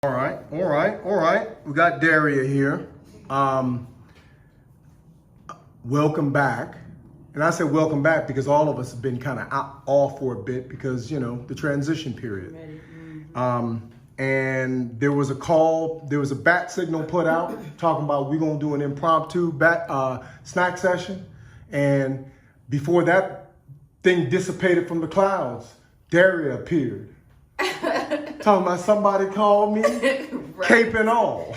All right. We got Daria here. Welcome back. And I say welcome back because all of us have been kind of off for a bit because, the transition period. And there was a bat signal put out talking about we're going to do an impromptu snack session. And before that thing dissipated from the clouds, Daria appeared. Talking about somebody called me, right. Cape and all.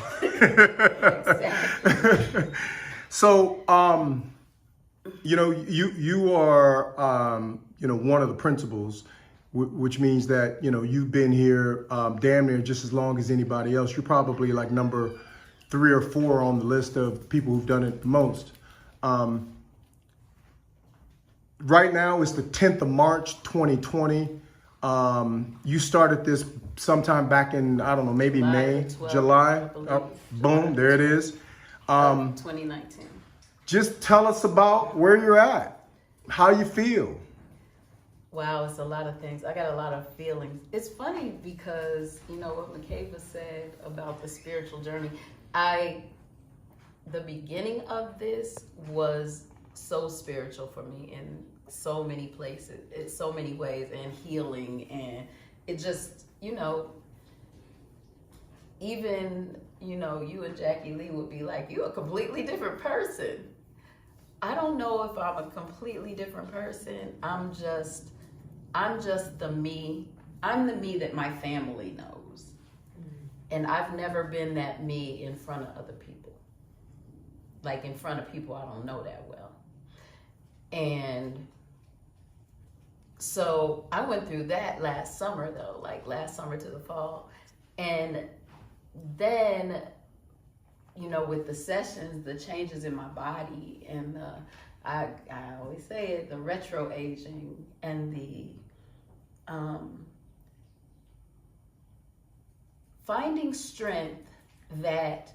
So, you are, one of the principals, which means that, you've been here damn near just as long as anybody else. You're probably like number 3 or 4 on the list of people who've done it the most. Right now, it's the 10th of March, 2020. You started this sometime back in, I don't know, maybe May, July. Boom, there it is. 2019. Just tell us about where you're at, how you feel. Wow, it's a lot of things. I got a lot of feelings. It's funny because, what McCabe said about the spiritual journey. The beginning of this was so spiritual for me in so many places, in so many ways, and healing, and it just, even, you and Jackie Lee would be like, you're a completely different person. I don't know if I'm a completely different person. I'm just the me. I'm the me that my family knows. And I've never been that me in front of other people. Like in front of people I don't know that well. And so I went through that last summer though, like last summer to the fall. And then, with the sessions, the changes in my body and I always say it, the retro aging and the finding strength that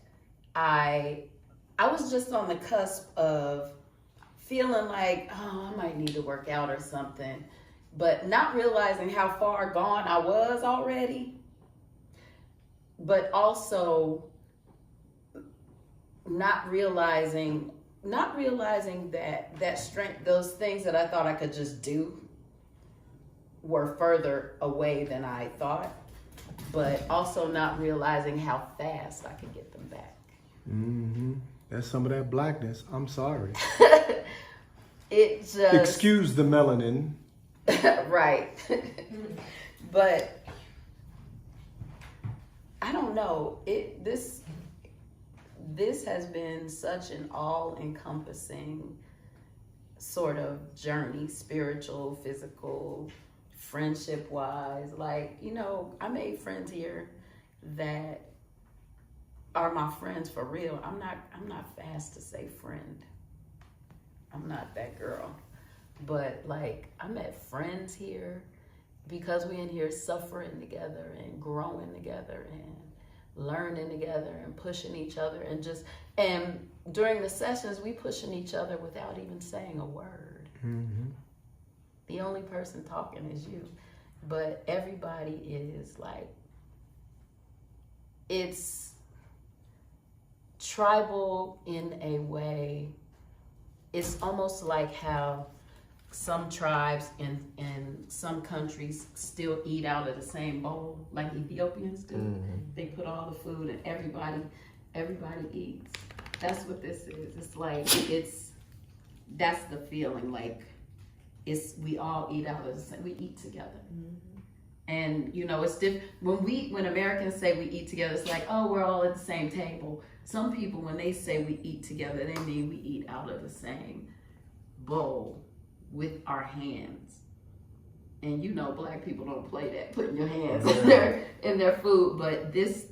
I was just on the cusp of feeling like, I might need to work out or something, but not realizing how far gone I was already, but also not realizing that strength, those things that I thought I could just do were further away than I thought, but also not realizing how fast I could get them back. Mm-hmm. That's some of that blackness. I'm sorry. It just... Excuse the melanin. Right. But I don't know. This has been such an all-encompassing sort of journey, spiritual, physical, friendship-wise. Like, I made friends here that are my friends for real. I'm not fast to say friend. I'm not that girl. But like, I met friends here because we in here suffering together and growing together and learning together and pushing each other and during the sessions we pushing each other without even saying a word. Mm-hmm. The only person talking is you, but everybody is like, it's tribal in a way. It's almost like how some tribes in some countries still eat out of the same bowl, like Ethiopians do. Mm-hmm. They put all the food and everybody eats. That's what this is. It's like, that's the feeling, like we all eat out of the same, we eat together. Mm-hmm. And it's different. When Americans say we eat together, it's like, oh, we're all at the same table. Some people, when they say we eat together, they mean we eat out of the same bowl with our hands. And Black people don't play that, putting your hands in their food. But this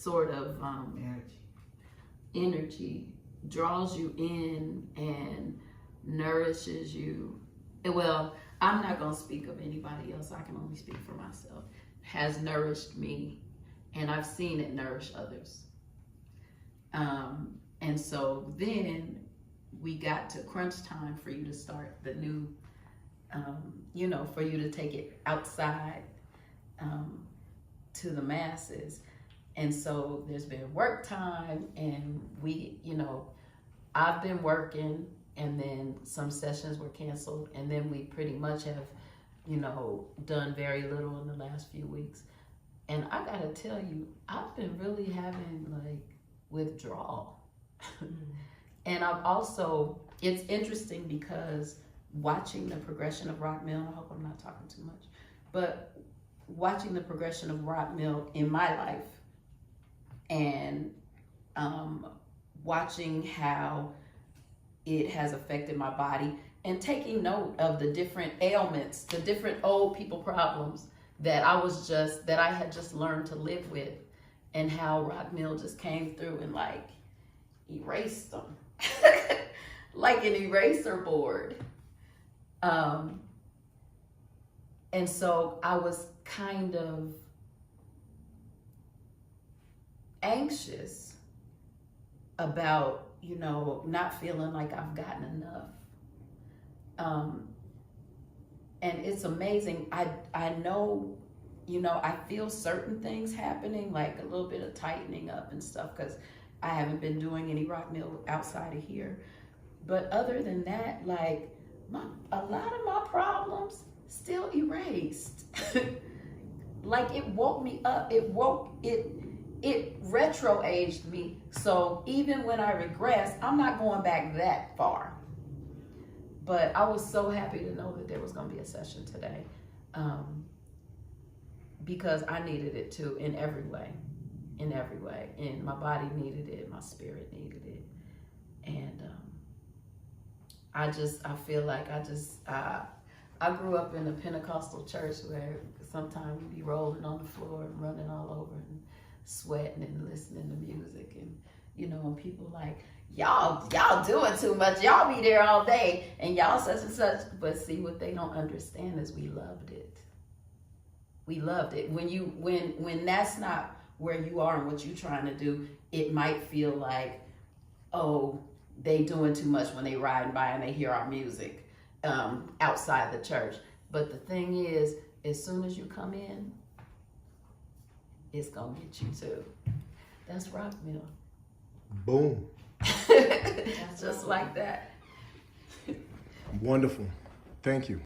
sort of energy draws you in and nourishes you. Well, I'm not going to speak of anybody else. I can only speak for myself. Has nourished me, and I've seen it nourish others. And so then we got to crunch time for you to start the new, for you to take it outside to the masses. And so there's been work time, and I've been working, and then some sessions were canceled, and then we pretty much have, done very little in the last few weeks. And I gotta tell you, I've been really having like withdrawal. And I've also, it's interesting because watching the progression of ROKMil, I hope I'm not talking too much, but watching the progression of ROKMil in my life, and watching how it has affected my body, and taking note of the different ailments, the different old people problems that I had just learned to live with, and how ROKMil just came through and like erased them like an eraser board. And so I was kind of anxious about, not feeling like I've gotten enough. And it's amazing. I know, I feel certain things happening, like a little bit of tightening up and stuff, because I haven't been doing any ROKMil outside of here. But other than that, like a lot of my problems still erased. Like it woke me up. It retro-aged me. So even when I regress, I'm not going back that far. But I was so happy to know that there was going to be a session today, because I needed it too, in every way. And my body needed it, my spirit needed it. And I feel like I grew up in a Pentecostal church where sometimes we'd be rolling on the floor and running all over and sweating and listening to music, and and people like, y'all doing too much, y'all be there all day, and y'all such and such. But see, what they don't understand is we loved it. When that's not where you are and what you're trying to do, it might feel like, oh, they doing too much when they riding by and they hear our music outside the church. But the thing is, as soon as you come in, it's gonna get you too. That's ROKMil. Boom. Just like that. Wonderful. Thank you.